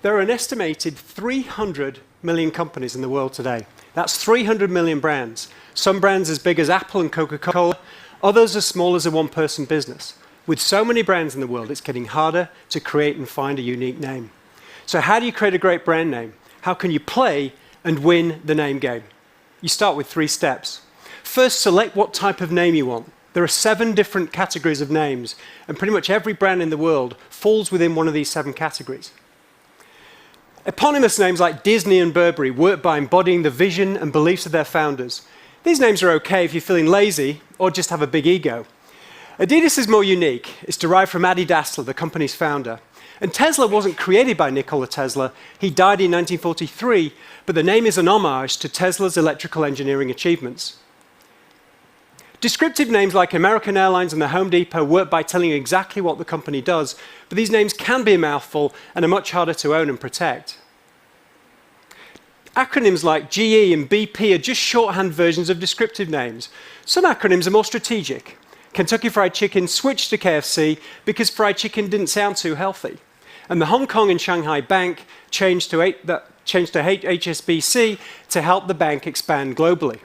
There are an estimated 300 million companies in the world today. That's 300 million brands. Some brands as big as Apple and Coca-Cola, others as small as a one-person business. With so many brands in the world, it's getting harder to create and find a unique name. So how do you create a great brand name? How can you play and win the name game? You start with 3 steps. First, select what type of name you want. There are 7 different categories of names, and pretty much every brand in the world falls within one of these 7 categories. Eponymous names like Disney and Burberry work by embodying the vision and beliefs of their founders. These names are okay if you're feeling lazy or just have a big ego. Adidas is more unique. It's derived from Adi Dassler, the company's founder. And Tesla wasn't created by Nikola Tesla. He died in 1943, but the name is an homage to Tesla's electrical engineering achievements. Descriptive names like American Airlines and the Home Depot work by telling you exactly what the company does, but these names can be a mouthful and are much harder to own and protect. Acronyms like GE and BP are just shorthand versions of descriptive names. Some acronyms are more strategic. Kentucky Fried Chicken switched to KFC because fried chicken didn't sound too healthy. And the Hong Kong and Shanghai Bank changed to HSBC to help the bank expand globally.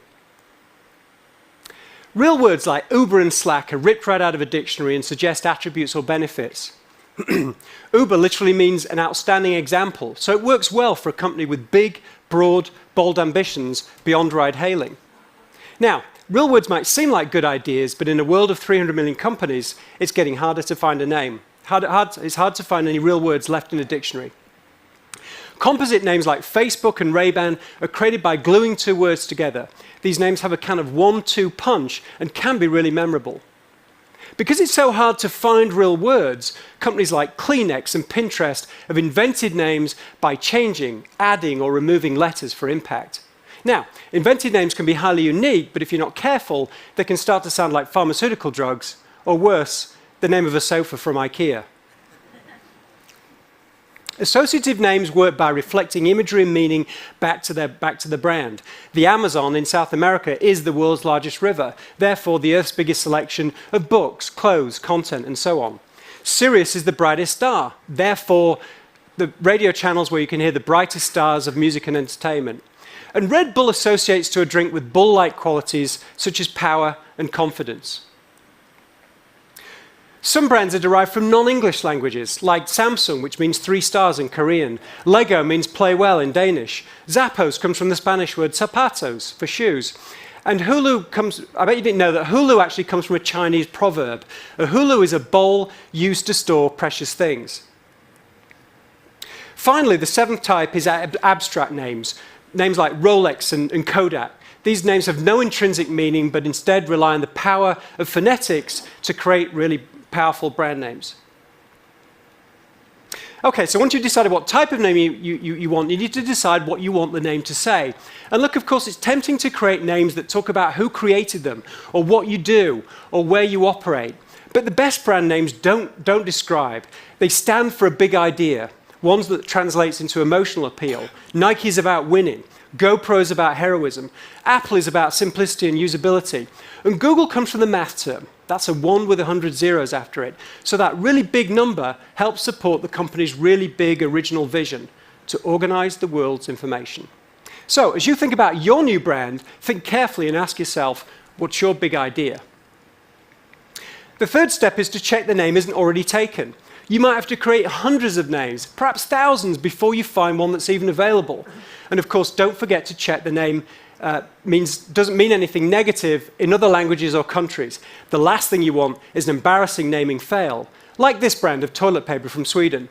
Real words like Uber and Slack are ripped right out of a dictionary and suggest attributes or benefits. Uber literally means an outstanding example, so it works well for a company with big, broad, bold ambitions beyond ride-hailing. Now, real words might seem like good ideas, but in a world of 300 million companies, it's getting harder to find a name. It's hard to find any real words left in a dictionary. Composite names like Facebook and Ray-Ban are created by gluing 2 words together. These names have a kind of 1-2 punch and can be really memorable. Because it's so hard to find real words, companies like Kleenex and Pinterest have invented names by changing, adding, or removing letters for impact. Now, invented names can be highly unique, but if you're not careful, they can start to sound like pharmaceutical drugs, or worse, the name of a sofa from IKEA. Associative names work by reflecting imagery and meaning back to the brand. The Amazon in South America is the world's largest river, therefore the Earth's biggest selection of books, clothes, content, and so on. Sirius is the brightest star, therefore the radio channels where you can hear the brightest stars of music and entertainment. And Red Bull associates to a drink with bull-like qualities such as power and confidence. Some brands are derived from non-English languages, like Samsung, which means 3 stars in Korean. Lego means play well in Danish. Zappos comes from the Spanish word zapatos, for shoes. And Hulu comes, I bet you didn't know that Hulu actually comes from a Chinese proverb. A hulu is a bowl used to store precious things. Finally, the 7th type is abstract names. Names like Rolex and Kodak. These names have no intrinsic meaning, but instead rely on the power of phonetics to create really powerful brand names. Okay, so once you've decided what type of name you want, you need to decide what you want the name to say. And look, of course, it's tempting to create names that talk about who created them, or what you do, or where you operate. But the best brand names don't describe. They stand for a big idea, ones that translates into emotional appeal. Nike is about winning. GoPro is about heroism. Apple is about simplicity and usability. And Google comes from the math term. That's a 1 with 100 zeros after it. So that really big number helps support the company's really big original vision to organize the world's information. So as you think about your new brand, think carefully and ask yourself, what's your big idea? The 3rd step is to check the name isn't already taken. You might have to create hundreds of names, perhaps thousands, before you find one that's even available. And of course, don't forget to check the name doesn't mean anything negative in other languages or countries. The last thing you want is an embarrassing naming fail, like this brand of toilet paper from Sweden.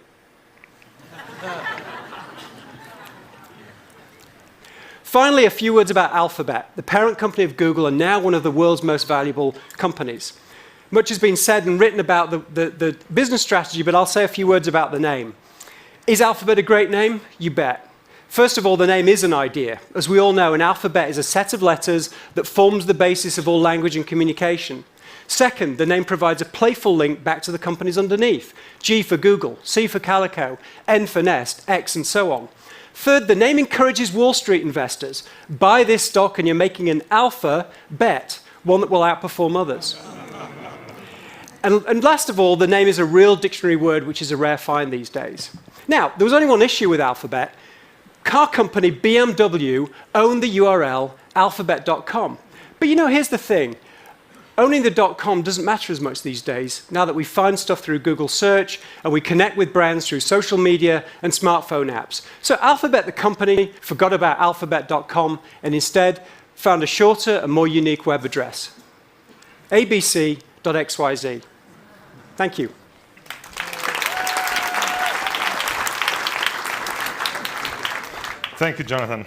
Finally, a few words about Alphabet. The parent company of Google and now one of the world's most valuable companies. Much has been said and written about the business strategy, but I'll say a few words about the name. Is Alphabet a great name? You bet. First of all, the name is an idea. As we all know, an alphabet is a set of letters that forms the basis of all language and communication. Second, the name provides a playful link back to the companies underneath. G for Google, C for Calico, N for Nest, X, and so on. Third, the name encourages Wall Street investors. Buy this stock and you're making an alpha bet, one that will outperform others. And last of all, the name is a real dictionary word, which is a rare find these days. Now, there was only one issue with Alphabet. Car company BMW owned the URL alphabet.com. But you know, here's the thing. Owning the .com doesn't matter as much these days, now that we find stuff through Google search and we connect with brands through social media and smartphone apps. So Alphabet, the company, forgot about alphabet.com and instead found a shorter and more unique web address, abc.xyz. Thank you. Thank you, Jonathan.